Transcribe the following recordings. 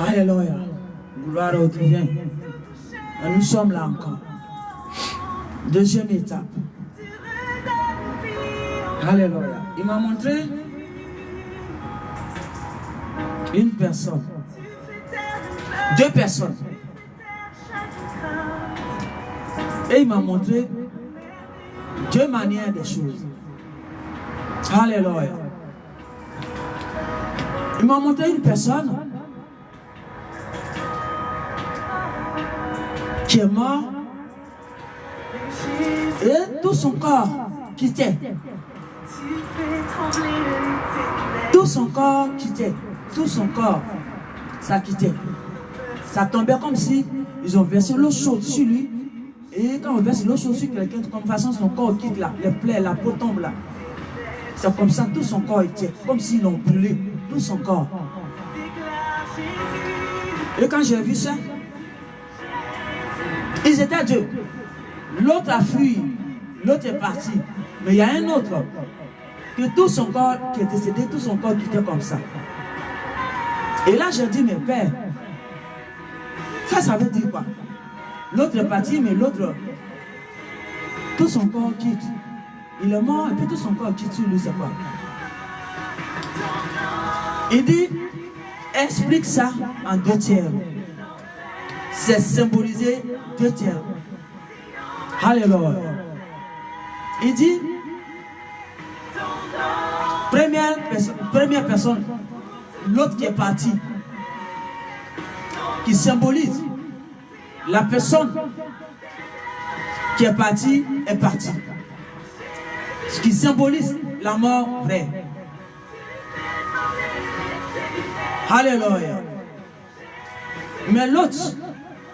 Alléluia. Gloire au divin. Et nous sommes là encore. Deuxième étape. Alléluia. Il m'a montré une personne. Deux personnes. Et il m'a montré deux manières des choses. Alléluia. Il m'a montré une personne qui est morte et tout son corps quittait. Tout son corps quittait. Tout son corps, ça quittait. Ça tombait comme si ils ont versé l'eau chaude sur lui. Et quand on verse l'eau chaude sur quelqu'un, comme façon son corps quitte là, les plaies, la peau tombe là. C'est comme ça, tout son corps était, comme s'ils l'ont brûlé, tout son corps. Et quand j'ai vu ça, ils étaient deux. L'autre a fui, l'autre est parti. Mais il y a un autre, que tout son corps qui est décédé, tout son corps qui était comme ça. Et là, j'ai dit, mais père, ça veut dire quoi? L'autre est parti, mais l'autre, tout son corps quitte. Il est mort et puis tout son corps quitte sur lui, c'est quoi? Il dit, explique ça en deux tiers. C'est symbolisé deux tiers. Alléluia. Il dit, première personne, l'autre qui est parti, qui symbolise la personne qui est partie est partie. Ce qui symbolise la mort vraie. Alléluia. Mais l'autre,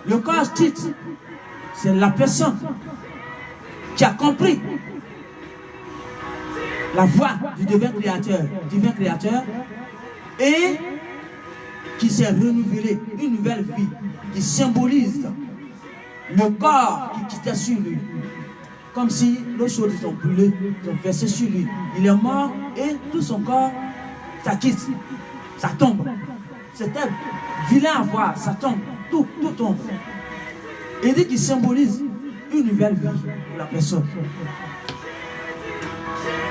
le corps titre, c'est la personne qui a compris la voix du divin créateur et qui s'est renouvelé, une nouvelle vie qui symbolise le corps qui quittait sur lui. Comme si l'eau chaude sont brûlées, sont versées sur lui. Il est mort et tout son corps, ça quitte, ça tombe. C'était vilain à voir, ça tombe, tout tombe. Il dit qu'il symbolise une nouvelle vie pour la personne.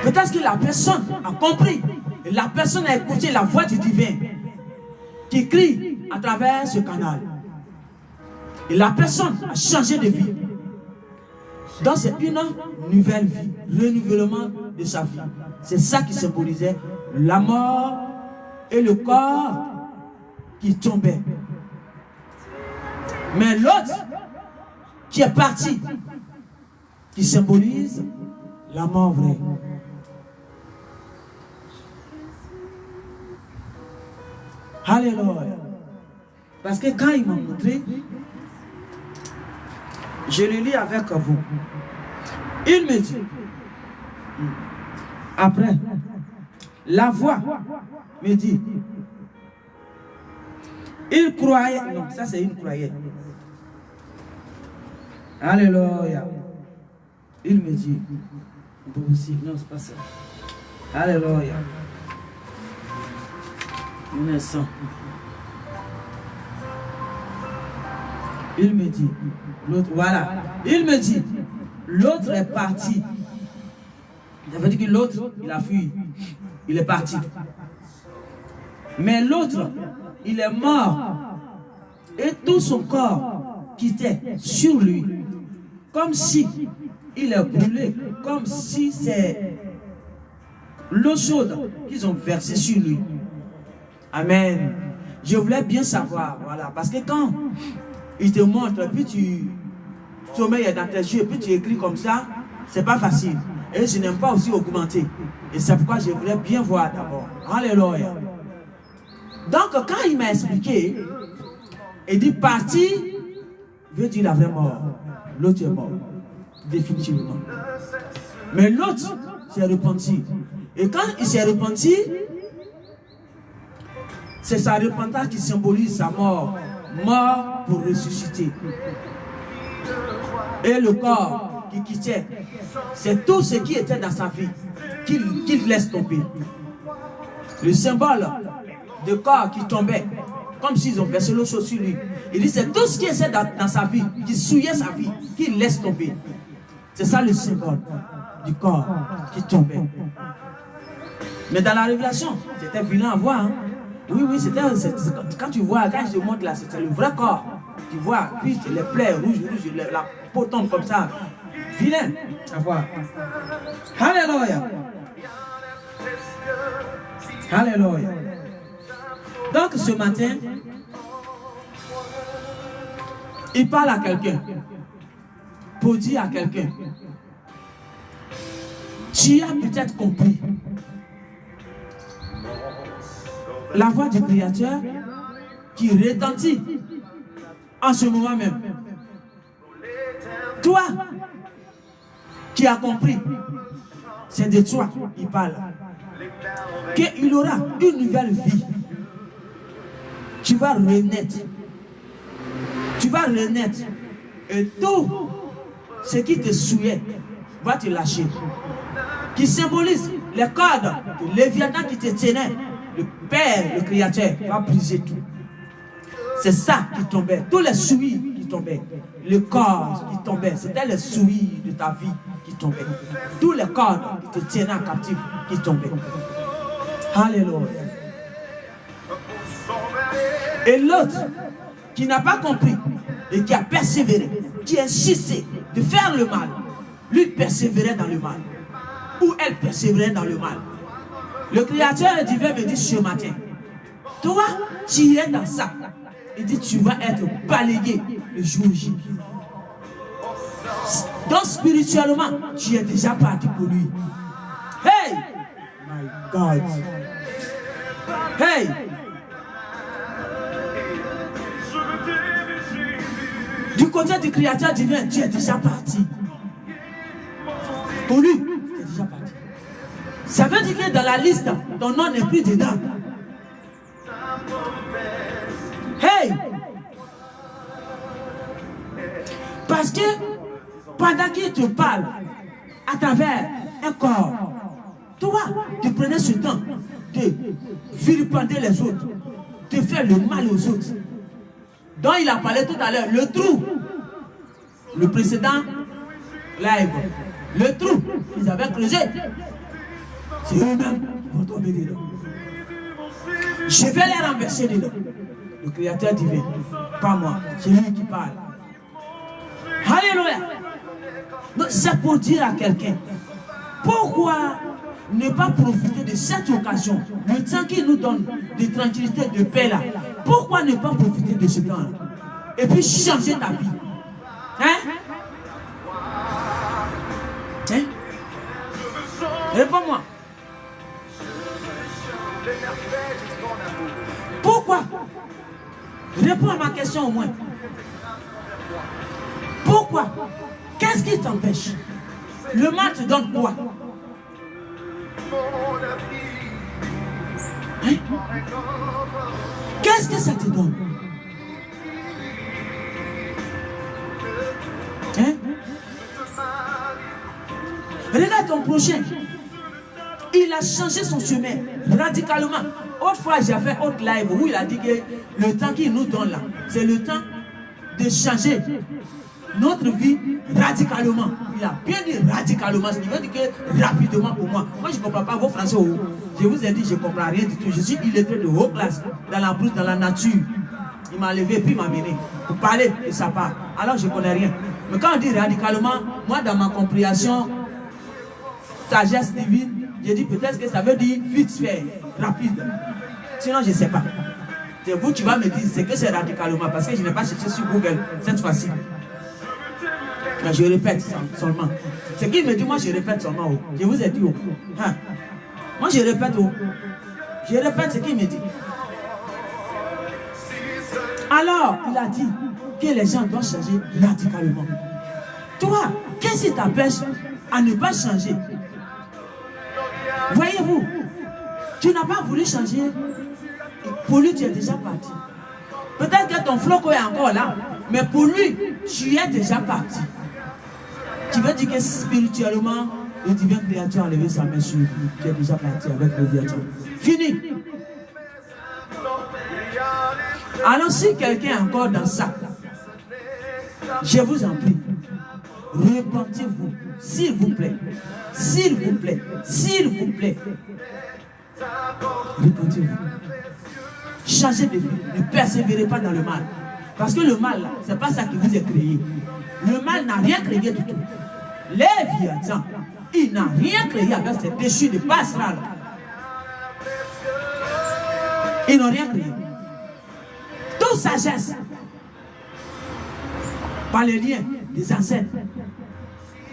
Peut-être que la personne a compris, et la personne a écouté la voix du divin qui crie à travers ce canal. Et la personne a changé de vie. Donc c'est une nouvelle vie, renouvellement de sa vie. C'est ça qui symbolisait la mort et le corps qui tombait. Mais l'autre qui est parti, qui symbolise la mort vraie. Alléluia. Parce que quand il m'a montré, je le lis avec vous. Il me dit, après, la voix me dit, il croyait, non, ça c'est une croyait. Alléluia. Il me dit, non, c'est pas ça. Alléluia. Innocent. Il me dit, l'autre, voilà. Il me dit, l'autre est parti. Ça veut dire que l'autre, il a fui. Il est parti. Mais l'autre, il est mort. Et tout son corps quittait sur lui. Comme si il est brûlé. Comme si c'est l'eau chaude qu'ils ont versée sur lui. Amen. Je voulais bien savoir, voilà. Parce que quand il te montre, puis tu sommeilles dans tes yeux, puis tu écris comme ça, c'est pas facile. Et je n'aime pas aussi augmenter. Et c'est pourquoi je voulais bien voir d'abord. Alléluia. Donc, quand il m'a expliqué, il dit parti veut dire la vraie mort. L'autre est mort. Définitivement. Mais l'autre s'est repenti. Et quand il s'est repenti, c'est sa repentance qui symbolise sa mort. Mort pour ressusciter. Et le corps qui quittait, c'est tout ce qui était dans sa vie qu'il laisse tomber. Le symbole de corps qui tombait, comme s'ils ont versé l'eau chaude sur lui. Il dit c'est tout ce qui est dans sa vie, qui souillait sa vie, qui laisse tomber. C'est ça le symbole du corps qui tombait. Mais dans la révélation, c'était vilain à voir. Hein. Oui, c'était quand tu vois, quand je te montre là, c'est le vrai corps. Tu vois, puis les plaies rouges, la peau tombe comme ça. Vilain à voir. Alléluia. Alléluia. Donc ce matin, il parle à quelqu'un pour dire à quelqu'un, tu as peut-être compris la voix du Créateur qui retentit en ce moment même. Toi qui as compris, c'est de toi il parle, qu'il aura une nouvelle vie. Tu vas renaître. Tu vas renaître. Et tout ce qui te souillait va te lâcher. Qui symbolise les cordes de Léviathan qui te tenait. Le Père, le Créateur, va briser tout. C'est ça qui tombait. Tous les souilles qui tombaient. Le corps qui tombait. C'était les souilles de ta vie qui tombaient. Tous les cordes qui te tenaient en captif qui tombaient. Alléluia. Et l'autre qui n'a pas compris et qui a persévéré, qui insistait de faire le mal, lui persévérait dans le mal. Ou elle persévérait dans le mal. Le Créateur divin me dit ce matin, toi, tu es dans ça. Il dit, tu vas être balayé le jour J. Donc spirituellement, tu es déjà parti pour lui. Hey! My God! Hey! Du côté du Créateur divin, tu es déjà parti. Pour lui, tu es déjà parti. Ça veut dire que dans la liste, ton nom n'est plus dedans. Hey! Parce que pendant qu'il te parle à travers un corps, toi, tu prenais ce temps de vilipender les autres, de faire le mal aux autres. dont il a parlé tout à l'heure, le trou, le précédent live, le trou qu'ils avaient creusé, c'est eux-mêmes qui vont tomber dedans. Je vais les renverser dedans. Le Créateur divin, pas moi, c'est lui qui parle. Alléluia. C'est pour dire à quelqu'un, pourquoi ne pas profiter de cette occasion, le temps qu'il nous donne de tranquillité, de paix là, pourquoi ne pas profiter de ce temps-là et puis changer ta vie? Hein? Hein? Réponds-moi. Pourquoi? Réponds à ma question au moins. Pourquoi? Qu'est-ce qui t'empêche? Le mal te donne quoi? Hein? Qu'est-ce que ça te donne? Hein? Regarde ton prochain. Il a changé son chemin radicalement. Autrefois, j'ai fait autre live où il a dit que le temps qu'il nous donne là, c'est le temps de changer notre vie radicalement. Il a bien dit radicalement. Ce qui veut dire que rapidement pour moi. Moi, je ne comprends pas vos français. Je vous ai dit, je ne comprends rien du tout. Je suis illettré de haute classe, dans la brousse, dans la nature. Il m'a levé puis il m'a mené pour parler de sa part. Alors, je ne connais rien. Mais quand on dit radicalement, moi, dans ma compréhension, sagesse divine, j'ai dit peut-être que ça veut dire vite fait, rapide. Sinon, je ne sais pas. C'est vous qui va me dire c'est que c'est radicalement parce que je n'ai pas cherché sur Google cette fois-ci. Mais je répète seulement. Ce qu'il me dit, moi je répète seulement. Je vous ai dit. Hein? Moi je répète. Je répète ce qu'il me dit. Alors, il a dit que les gens doivent changer radicalement. Toi, qu'est-ce qui t'empêche à ne pas changer? Voyez-vous, tu n'as pas voulu changer. Pour lui, tu es déjà parti. Peut-être que ton flocon est encore là, mais pour lui, tu es déjà parti. Tu veux dire que spirituellement, le divin créateur a levé sa main sur lui. Tu es déjà parti avec le créateur. Fini. Alors si quelqu'un est encore dans ça, je vous en prie, repentez-vous, s'il vous plaît, s'il vous plaît, s'il vous plaît. Repentez-vous. Changez de vie, ne persévérez pas dans le mal. Parce que le mal, ce n'est pas ça qui vous est créé. Le mal n'a rien créé du tout. Les vieux, il n'a rien créé avec ces déchus de passerelle. Ils n'ont rien créé. Toute sagesse, par les liens des ancêtres,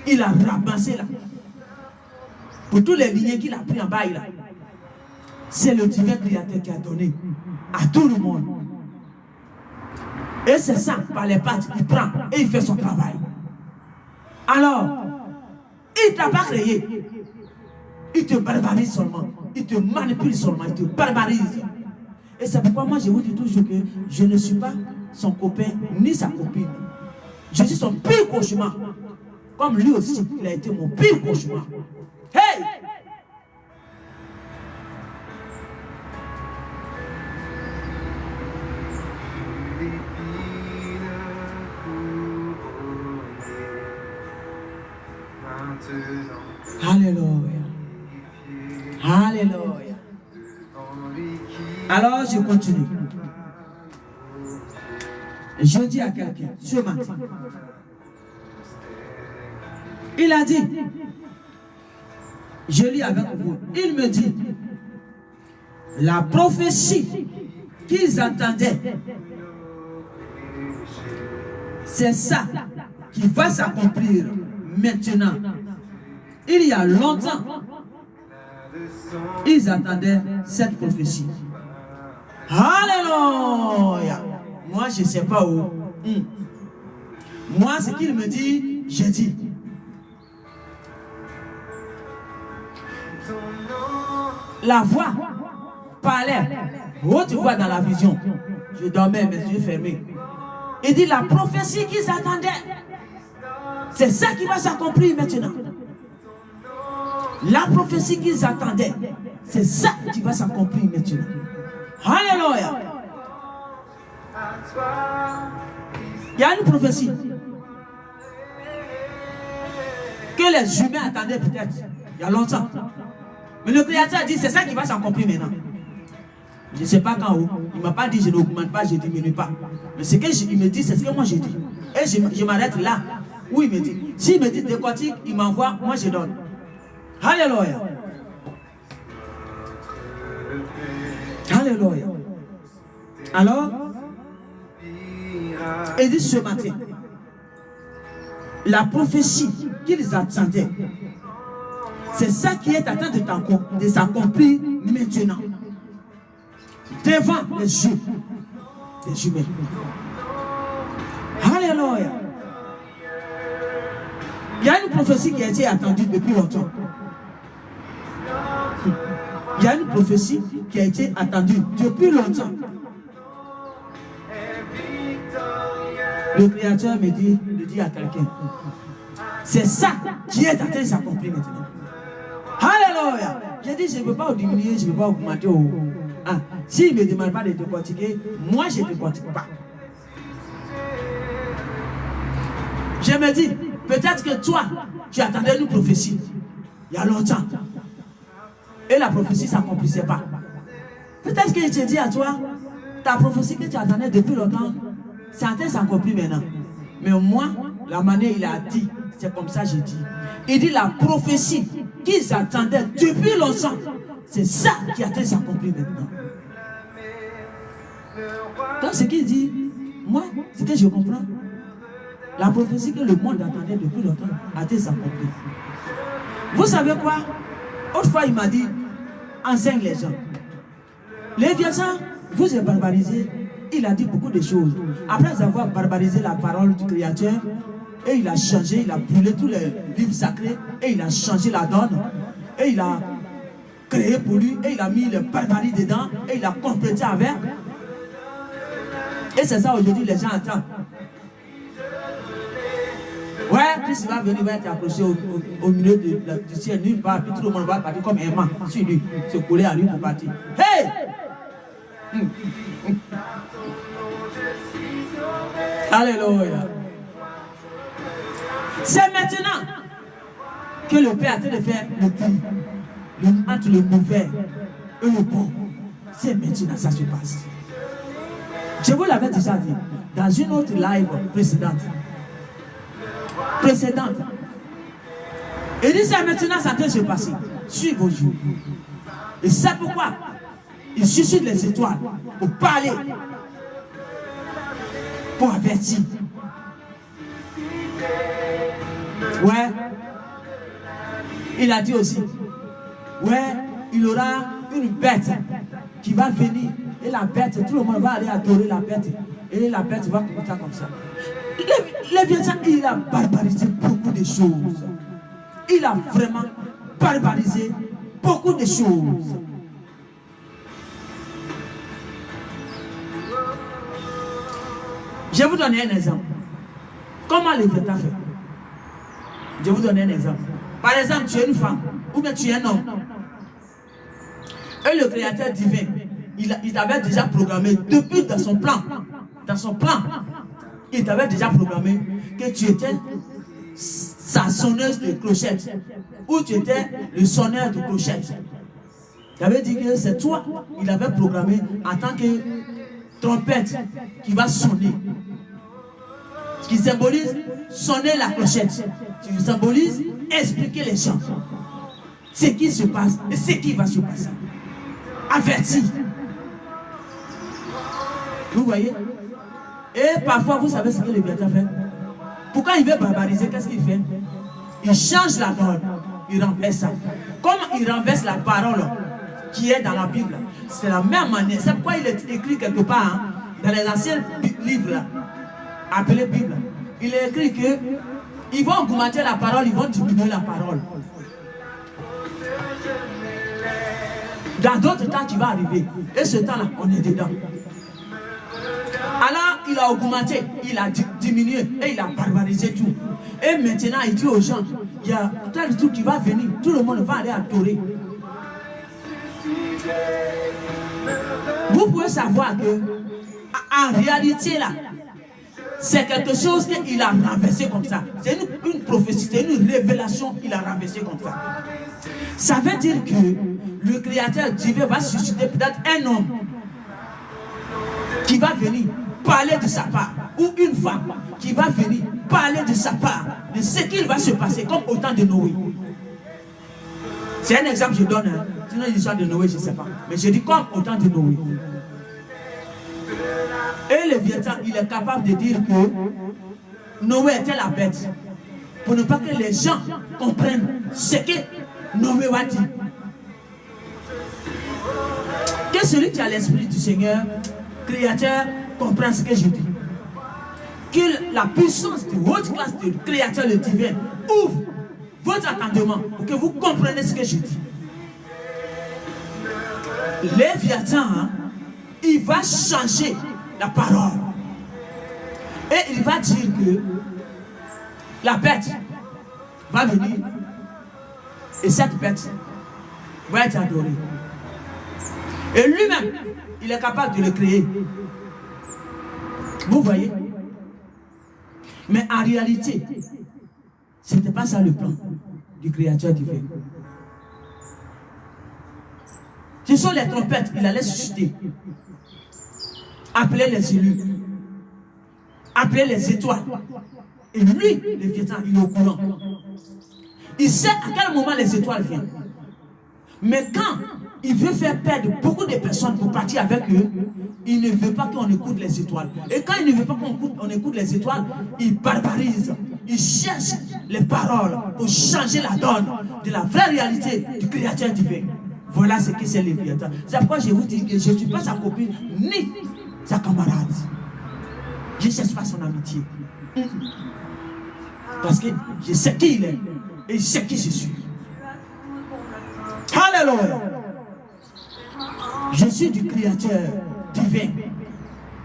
il a ramassé là. Pour tous les lignées qu'il a pris en bas, c'est le divin créateur qui a donné à tout le monde. Et c'est ça, par les pattes, il prend et il fait son travail. Alors, il ne t'a pas créé. Il te barbarise seulement. Il te manipule seulement. Il te barbarise. Et c'est pourquoi moi je vous dis toujours que je ne suis pas son copain ni sa copine. Je suis son pire cauchemar. Comme lui aussi, il a été mon pire cauchemar. Hey! Alléluia. Alléluia. Alors je continue. Je dis à quelqu'un ce matin, il a dit, je lis avec vous, il me dit, la prophétie qu'ils attendaient, c'est ça qui va s'accomplir maintenant. Il y a longtemps, ils attendaient cette prophétie. Alléluia. Moi, je ne sais pas où. Moi, ce qu'il me dit, je dis. La voix parlait. Haute voix dans la vision. Je dormais, mes yeux fermés. Il dit la prophétie qu'ils attendaient. C'est ça qui va s'accomplir maintenant. La prophétie qu'ils attendaient, c'est ça qui va s'accomplir maintenant. Alléluia. Il y a une prophétie que les humains attendaient peut-être il y a longtemps. Mais le Créateur a dit c'est ça qui va s'accomplir maintenant. Je ne sais pas quand où. Il ne m'a pas dit je n'augmente pas, je ne diminue pas. Mais ce qu'il me dit, c'est ce que moi j'ai dit. Et je m'arrête là où il me dit. S'il me dit décortique, il m'envoie, moi je donne. Alléluia. Alléluia. Alors, il dit ce matin, la prophétie qu'ils attendaient, c'est ça qui est en train de s'accomplir maintenant. Devant les yeux des humains. Alléluia. Il y a une prophétie qui a été attendue depuis longtemps. Il y a une prophétie qui a été attendue depuis longtemps. Le Créateur me dit à quelqu'un, c'est ça qui est en train de s'accomplir maintenant. Alléluia. J'ai dit, je ne peux pas diminuer, je ne peux pas augmenter. S'il ne me demande pas de te pratiquer, moi je ne te pratique pas. Je me dis, peut-être que toi, tu attendais une prophétie il y a longtemps. Et la prophétie ne s'accomplissait pas. Peut-être que je te dis à toi, ta prophétie que tu attendais depuis longtemps, c'est en train de s'accomplir maintenant. Mais moi, la manière il a dit, c'est comme ça que j'ai dit. Il dit la prophétie qu'ils attendaient depuis longtemps, c'est ça qui est en train de s'accomplir maintenant. Donc ce qu'il dit, moi, ce que je comprends, la prophétie que le monde attendait depuis longtemps a été s'accomplir. Vous savez quoi? Autrefois, il m'a dit, enseigne les gens. Les vieux gens, vous êtes barbarisés. Il a dit beaucoup de choses. Après avoir barbarisé la parole du Créateur, et il a changé, il a brûlé tous les livres sacrés, et il a changé la donne, et il a créé pour lui, et il a mis les barbaries dedans, et il a complété avec. Et c'est ça aujourd'hui, les gens entendent. Ouais, Christ va venir, va être accroché au milieu du ciel, nulle part, puis tout le monde va partir comme un aimant sur lui, se coller à lui pour partir. Hey! Alléluia. C'est maintenant que le Père a train de faire le tri entre le mauvais et le bon. C'est maintenant que ça se passe. Je vous l'avais déjà dit dans une autre live précédente. Il dit c'est maintenant que ça peut se passer. Suivez vos yeux. Et c'est pourquoi il suscite les étoiles pour parler, pour avertir. Ouais. Il a dit aussi, ouais, il y aura une bête qui va venir. Et la bête, tout le monde va aller adorer la bête. Et la bête va commencer comme ça. Léviathan, il a barbarisé beaucoup de choses. Il a vraiment barbarisé beaucoup de choses. Je vais vous donner un exemple. Comment Léviathan fait? Je vais vous donner un exemple. Par exemple, tu es une femme ou bien tu es un homme. Et le créateur divin, il t'avait déjà programmé depuis dans son plan. Dans son plan, il t'avait déjà programmé que tu étais sa sonneuse de clochette. Ou tu étais le sonneur de clochette. Il avait dit que c'est toi, il avait programmé en tant que trompette qui va sonner. Ce qui symbolise sonner la clochette. Ce qui symbolise expliquer les gens. Ce qui se passe et ce qui va se passer. Averti. Vous voyez? Et parfois, vous savez ce que le Léviathan fait? Pourquoi il veut barbariser? Qu'est-ce qu'il fait? Il change la donne. Il renverse ça. Comme il renverse la parole qui est dans la Bible, c'est la même manière. C'est pourquoi il est écrit quelque part dans les anciens livres là, appelés Bible. Il est écrit que ils vont augmenter la parole, ils vont diminuer la parole. Dans d'autres temps qui va arriver. Et ce temps-là, on est dedans. Alors, il a augmenté, il a diminué et il a barbarisé tout. Et maintenant, il dit aux gens, il y a plein de trucs qui va venir. Tout le monde va aller adorer. Vous pouvez savoir que, en réalité, là, c'est quelque chose qu'il a renversé comme ça. C'est une prophétie, c'est une révélation qu'il a renversé comme ça. Ça veut dire que le créateur divin va susciter peut-être un homme qui va venir parler de sa part, ou une femme qui va venir parler de sa part, de ce qu'il va se passer, comme au temps de Noé. C'est un exemple que je donne, hein. Sinon l'histoire de Noé, je ne sais pas. Mais je dis comme au temps de Noé. Et le Léviathan, il est capable de dire que Noé était la bête. Pour ne pas que les gens comprennent ce que Noé a dit. Que celui qui a l'esprit du Seigneur, créateur, comprend ce que je dis. Que la puissance de haute classe du créateur, le divin, ouvre votre entendement pour que vous compreniez ce que je dis. Léviathan, hein, il va changer la parole. Et il va dire que la bête va venir et cette bête va être adorée. Et lui-même, il est capable de le créer. Vous voyez? Mais en réalité, ce n'était pas ça le plan du créateur divin. Ce sont les trompettes, il allait susciter. Appeler les élus. Appeler les étoiles. Et lui, le Léviathan, il est au courant. Il sait à quel moment les étoiles viennent. Mais quand il veut faire perdre beaucoup de personnes pour partir avec eux, il ne veut pas qu'on écoute les étoiles. Et quand il ne veut pas qu'on écoute les étoiles, il barbarise. Il cherche les paroles pour changer la donne de la vraie réalité du créateur divin. Voilà ce que c'est le Léviathan. C'est pourquoi je vous dis que je ne suis pas sa copine ni sa camarade. Je ne cherche pas son amitié. Parce que je sais qui il est et je sais qui je suis. Alléluia. Je suis du créateur divin.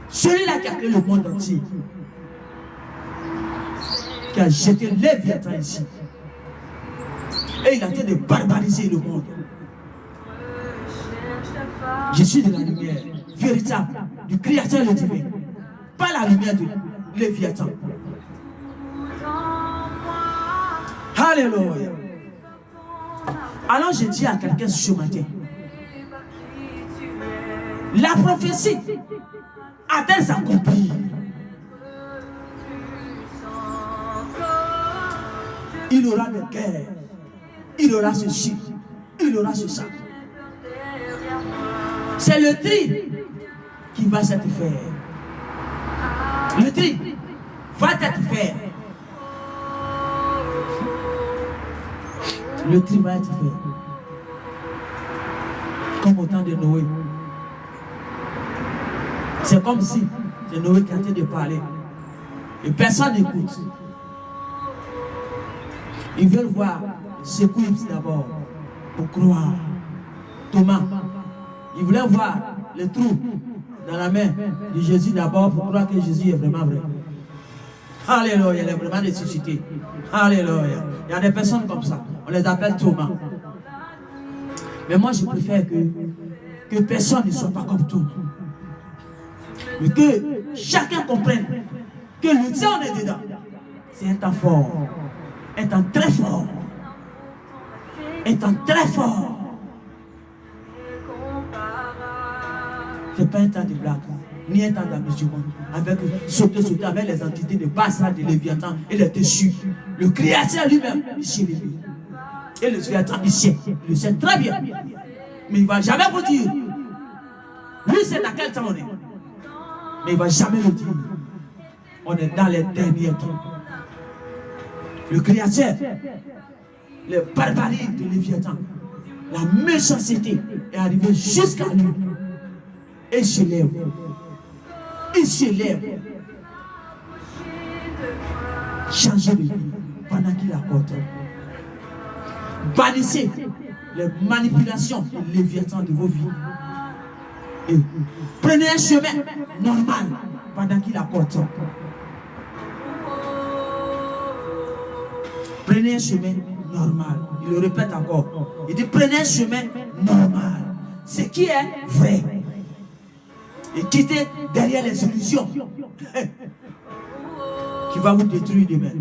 Celui-là qui a créé le monde entier. Qui a jeté Léviathan ici. Et il a tenté de barbariser le monde. Je suis de la lumière véritable du créateur le divin. par la lumière de Léviathan. Alléluia. Alors je dis à quelqu'un ce matin, la prophétie a-t-elle s'accomplir? Il aura des guerres, il aura ceci, il aura ceci. C'est le tri qui va s'être fait. Le tri va être fait. Le tri va être fait. Comme au temps de Noé. C'est comme si c'est Noé qui a été de parler. Et personne n'écoute. Ils veulent voir secouer d'abord pour croire. Thomas, il voulait voir le trou dans la main de Jésus d'abord pour croire que Jésus est vraiment vrai. Alléluia, il est vraiment ressuscité. Alléluia. Il y a des personnes comme ça. On les appelle Thomas. Mais moi, je préfère que personne ne soit pas comme Thomas. Mais que chacun comprenne que le temps est dedans. C'est un temps fort. Un temps très fort. Un temps très fort. Ce n'est pas un temps de blague, ni un temps d'amusement. Avec sauter avec les entités de Basra, de Léviathan et les déchus. Le Créateur lui-même, il sait les vies. Et le Léviathan, il le sait très bien. Mais il ne va jamais vous dire. Lui, c'est à quel temps on est. Mais il ne va jamais le dire. On est dans les derniers temps. Le Créateur, les barbaries de Léviathan, la méchanceté est arrivée jusqu'à lui. Et il se lève. Il se lève. Changez de vie pendant qu'il accorde. Bannissez les manipulations de Léviathan de vos vies. Et prenez un chemin normal pendant qu'il accorde. Prenez un chemin normal. Il le répète encore. Il dit prenez un chemin normal. Ce qui est vrai. Et quittez derrière les illusions qui va vous détruire demain.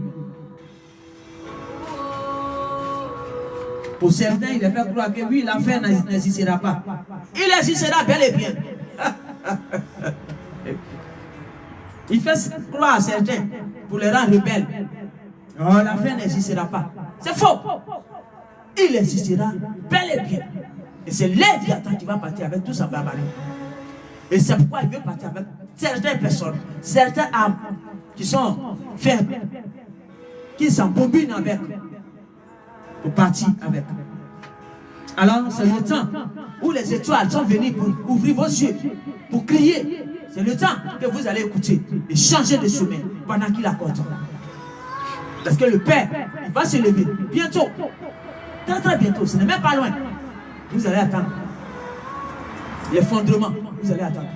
Pour certains, il a fait croire que oui, l'enfer n'existera pas. Il existera bel et bien. Il fait croire à certains pour les rendre rebelles. Oh, l'enfer n'existera pas. C'est faux. Il existera bel et bien. Et c'est Léviathan qui va partir avec tout sa barbarie. Et c'est pourquoi il veut partir avec certaines personnes, certaines âmes qui sont faibles, qui s'embobinent avec, pour partir avec. Alors, c'est le temps où les étoiles sont venues pour ouvrir vos yeux, pour crier. C'est le temps que vous allez écouter et changer de chemin pendant qu'il accorde. Parce que le Père, il va se lever bientôt, très très bientôt, ce n'est même pas loin. Vous allez attendre. Les fondements, vous allez attendre.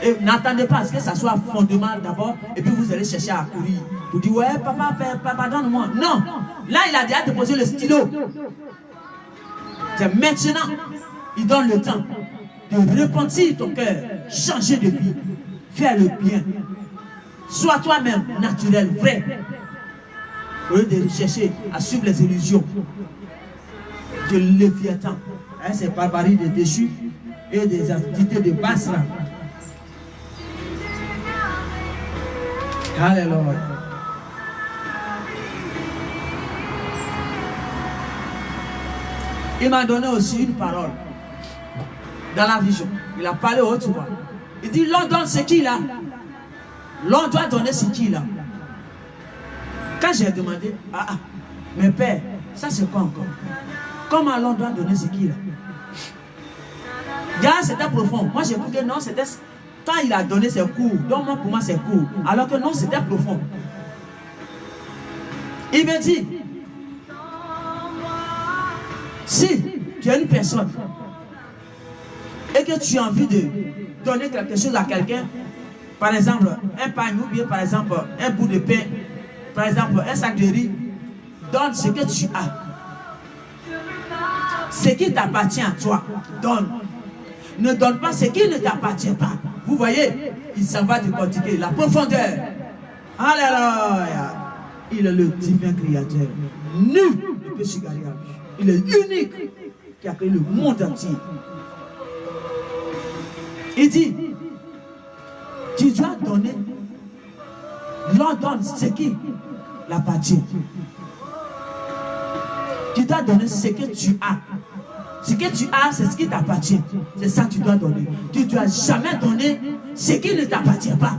Et n'attendez pas à ce que ça soit fondement d'abord, et puis vous allez chercher à courir. Vous dites, ouais, papa, donne-moi. Non, là, il a déjà déposé le stylo. C'est maintenant, il donne le temps de repentir ton cœur, changer de vie, faire le bien. Sois toi-même naturel, vrai. Au lieu de chercher à suivre les illusions de Léviathan, hein, ces barbaries de déchus et des entités de Basra. Alléluia. Il m'a donné aussi une parole dans la vision. Il a parlé au haute voix. Il dit, l'on donne ce qu'il a. L'on doit donner ce qu'il a. Quand j'ai demandé, mais père, ça c'est quoi encore? Comment l'on doit donner ce qu'il a? Là, c'était profond. Moi j'ai cru que non, c'était quand il a donné ses cours. Donc moi, pour moi c'est court. Alors que non, c'était profond. Il me dit, si tu es une personne et que tu as envie de donner quelque chose à quelqu'un, par exemple un pain ou bien par exemple un bout de pain, par exemple un sac de riz, donne ce que tu as. Ce qui t'appartient à toi, donne. Ne donne pas ce qui ne t'appartient pas. Vous voyez, il s'en va décortiquer la profondeur. Alléluia. Il est le divin créateur. Nul ne peut s'égarer à lui. Il est unique qui a créé le monde entier. Il dit, tu dois donner, l'on donne ce qui l'appartient. Tu dois donner ce que tu as. Ce que tu as, c'est ce qui t'appartient. C'est ça que tu dois donner. Tu ne dois jamais donner ce qui ne t'appartient pas.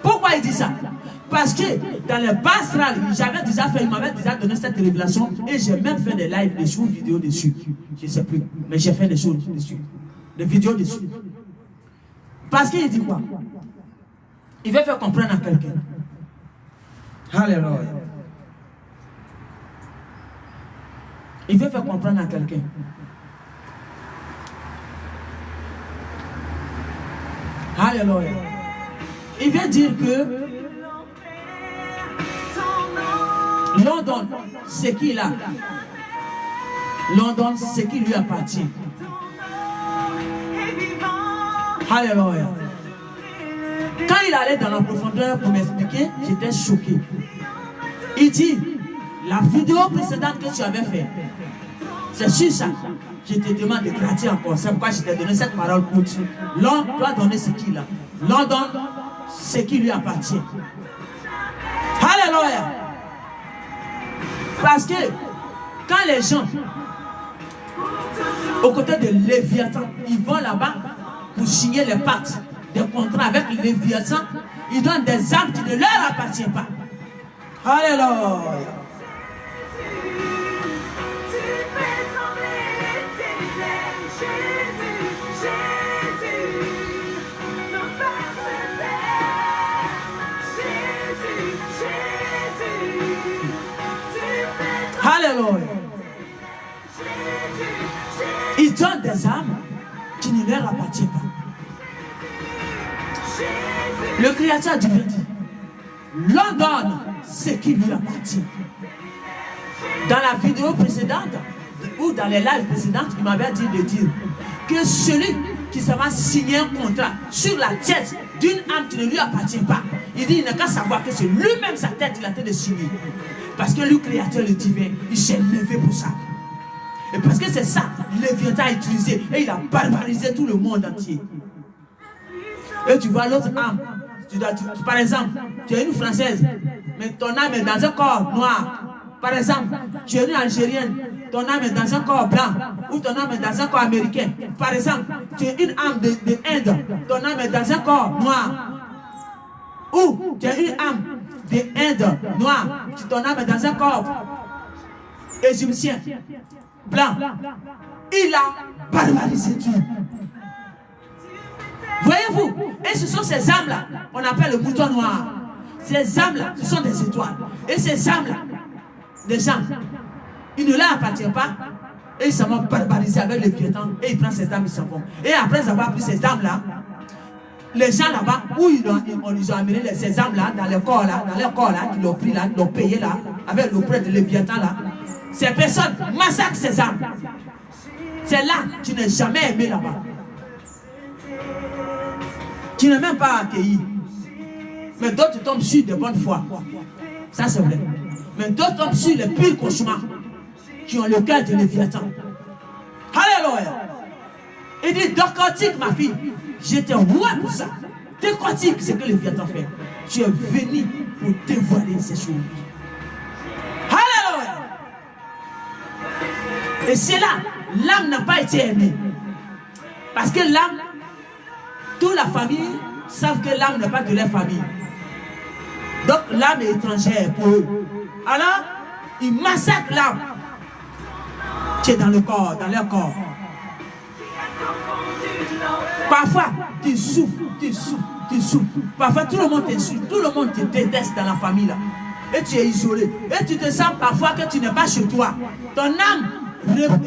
Pourquoi il dit ça? Parce que dans le bas astral, il m'avait déjà donné cette révélation et j'ai même fait des lives dessus, des vidéos dessus. Je ne sais plus, mais j'ai fait des choses dessus. Des vidéos dessus. Parce qu'il dit quoi? Il veut faire comprendre à quelqu'un. Alléluia. Il veut faire comprendre à quelqu'un. Alléluia. Il veut dire que l'on donne ce qu'il a. L'on donne ce qui lui appartient. Alléluia. Quand il allait dans la profondeur pour m'expliquer, j'étais choqué. Il dit, la vidéo précédente que tu avais faite, c'est sur ça. Je te demande de grandir encore. C'est pourquoi je t'ai donné cette parole courte. L'on doit donner ce qu'il a. L'on donne ce qui lui appartient. Alléluia. Parce que quand les gens, aux côtés de Léviathan, ils vont là-bas pour signer les pactes, des contrats avec Léviathan, ils donnent des âmes qui ne leur appartiennent pas. Alléluia. Alléluia. Ils donnent des âmes qui ne leur appartiennent pas. Le Créateur du monde dit, l'on donne ce qui lui appartient. Dans la vidéo précédente, ou dans les lives précédentes, il m'avait dit de dire que celui qui s'en va signer un contrat sur la tête d'une âme qui ne lui appartient pas, il dit, il n'a qu'à savoir que c'est lui-même sa tête qu'il a été de signer. Parce que lui, Créateur, le divin, il s'est levé pour ça. Et parce que c'est ça, Léviathan a utilisé et il a barbarisé tout le monde entier. Et tu vois l'autre âme, par exemple, tu es une Française, mais ton âme est dans un corps noir. Par exemple, tu es une Algérienne, ton âme est dans un corps blanc, ou ton âme est dans un corps américain. Par exemple, tu es une âme de Inde, ton âme est dans un corps noir. Ou tu es une âme d'Inde noire, ton âme est dans un corps égyptien, blanc. Il a barbarisé tout. Voyez-vous, et ce sont ces âmes-là, on appelle le mouton noir. Ces âmes-là, ce sont des étoiles. Et ces âmes-là, des gens, ils ne leur appartiennent pas. Et ils s'en vont barbariser avec les piétons. Et ils prennent ces âmes, ils s'en vont. Et après avoir pris ces âmes-là, les gens là-bas, où ils ont amené ces âmes-là, dans leur corps là, qu'ils l'ont pris là, qu'ils l'ont payé là, avec le prêtre de Léviathan là, ces personnes massacrent ces âmes. C'est là que tu n'es jamais aimé là-bas. Tu n'es même pas accueilli. Mais d'autres tombent sur de bonnes foi. Ça c'est vrai. Mais d'autres tombent sur les pires cauchemars qui ont le cœur de Léviathan. Alléluia. Il dit, décortique ma fille. J'étais roi pour ça. Décortique ce que Léviathan fait. Tu es venu pour dévoiler ces choses. Alléluia. Et c'est là, l'âme n'a pas été aimée. Parce que l'âme, toute la famille savent que l'âme n'est pas de leur famille. Donc l'âme est étrangère pour eux. Alors, ils massacrent l'âme qui est dans le corps, dans leur corps. Parfois, tu souffres, tu souffres, tu souffres. Parfois, tout le monde t'insulte, tout le monde te déteste dans la famille là. Et tu es isolé. Et tu te sens parfois que tu n'es pas chez toi. Ton âme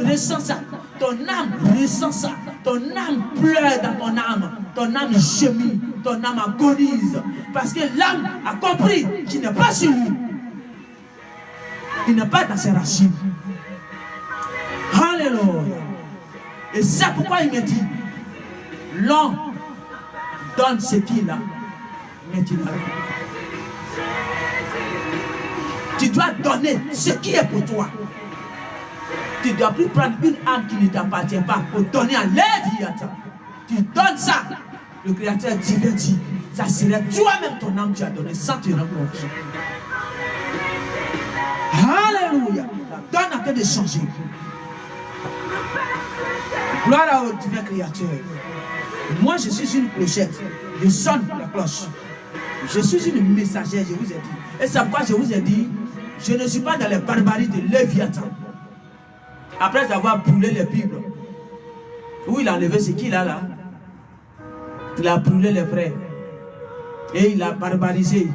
ressent ça. Ton âme ressent ça. Ton âme pleure dans ton âme. Ton âme gémit. Ton âme agonise. Parce que l'âme a compris qu'il n'est pas sur lui. Il n'est pas dans ses racines. Alléluia. Et c'est pourquoi il me dit, l'on donne ce qu'il a maintenant. Tu dois donner ce qui est pour toi. Tu ne dois plus prendre une âme qui ne t'appartient pas pour donner à Léviathan. Tu donnes ça. Le Créateur divin dit, ça serait toi-même ton âme que tu as donné sans te rendre compte. Alléluia. La donne a fait de changer. Gloire au divin Créateur. Moi, je suis une clochette. Je sonne la cloche. Je suis une messagère, je vous ai dit. Et c'est pourquoi je vous ai dit, je ne suis pas dans les barbaries de Léviathan. Après avoir brûlé les Bibles, où il a enlevé ce qu'il a là, il a brûlé les frères. Et il a barbarisé,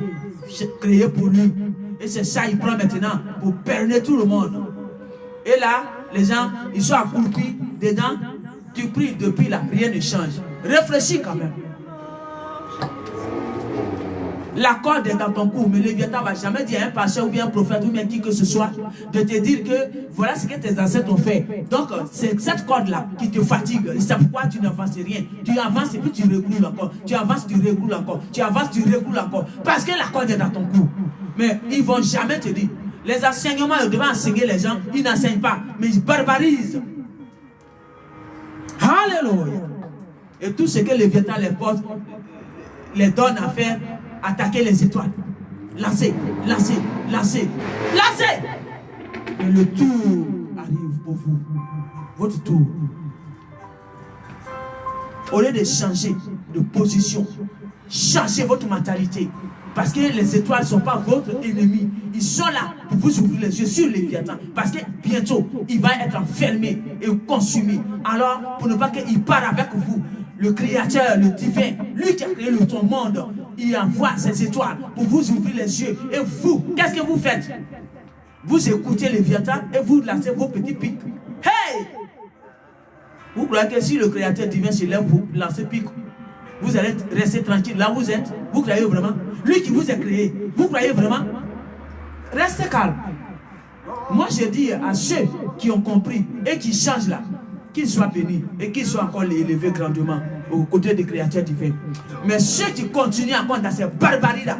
créé pour lui. Et c'est ça il prend maintenant pour berner tout le monde. Et là, les gens, ils sont accroupis dedans. Tu pries depuis là, rien ne change. Réfléchis quand même. La corde est dans ton cou, mais le Léviathan ne va jamais dire à un pasteur ou bien un prophète ou bien qui que ce soit de te dire que voilà ce que tes ancêtres ont fait. Donc, c'est cette corde-là qui te fatigue. Et c'est pourquoi tu n'avances rien. Tu avances et puis tu recules encore. Tu avances, tu recules encore. Tu avances, tu recules encore. Parce que la corde est dans ton cou. Mais ils ne vont jamais te dire. Les enseignements, ils devraient enseigner les gens. Ils n'enseignent pas, mais ils barbarisent. Alléluia. Et tout ce que le Léviathan les porte, les donne à faire, attaquer les étoiles. Lancer, lancer, lancer, lancer. Et le tour arrive pour vous. Votre tour. Au lieu de changer de position, changez votre mentalité. Parce que les étoiles ne sont pas votre ennemi. Ils sont là pour vous ouvrir les yeux sur les Léviathan. Parce que bientôt, il va être enfermé et consumé. Alors, pour ne pas qu'il parte avec vous, le Créateur, le divin, lui qui a créé ton monde, il envoie ses étoiles pour vous ouvrir les yeux. Et vous, qu'est-ce que vous faites? Vous écoutez les Léviathan et vous lancez vos petits pics. Hey! Vous croyez que si le Créateur divin se lève pour lancer pic, vous allez rester tranquille là où vous êtes? Vous croyez vraiment? Lui qui vous a créé, vous croyez vraiment? Restez calme. Moi je dis à ceux qui ont compris et qui changent là, qu'ils soient bénis et qu'ils soient encore élevés grandement aux côtés des créateurs divins. Mais ceux qui continuent encore dans ces barbaries là,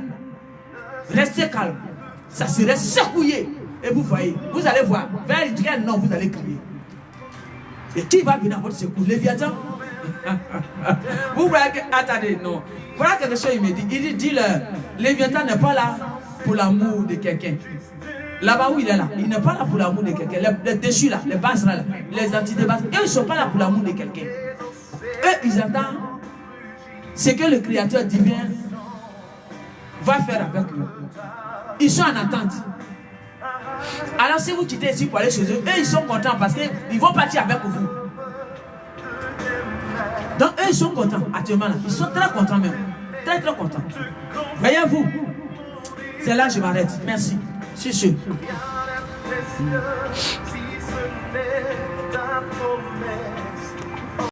restez calme. Ça serait secouillé. Et vous voyez, vous allez voir, vers quel nom vous allez crier. Et qui va venir à votre secours? Léviathan? Vous voyez que, attendez, non. Voilà quelque chose, il me dit. Il dit, Léviathan n'est pas là pour l'amour de quelqu'un. Là-bas où il est là, il n'est pas là pour l'amour de quelqu'un. Les déchus là, les basses là, les entités basses, eux ils ne sont pas là pour l'amour de quelqu'un. Eux ils attendent ce que le Créateur divin va faire avec eux. Ils sont en attente. Alors si vous quittez ici pour aller chez eux, eux ils sont contents parce qu'ils vont partir avec vous. Donc eux ils sont contents actuellement là. Ils sont très contents même. Très très contents. Voyez-vous. C'est là que je m'arrête. Merci. C'est sûr. Si ce n'est ta promesse.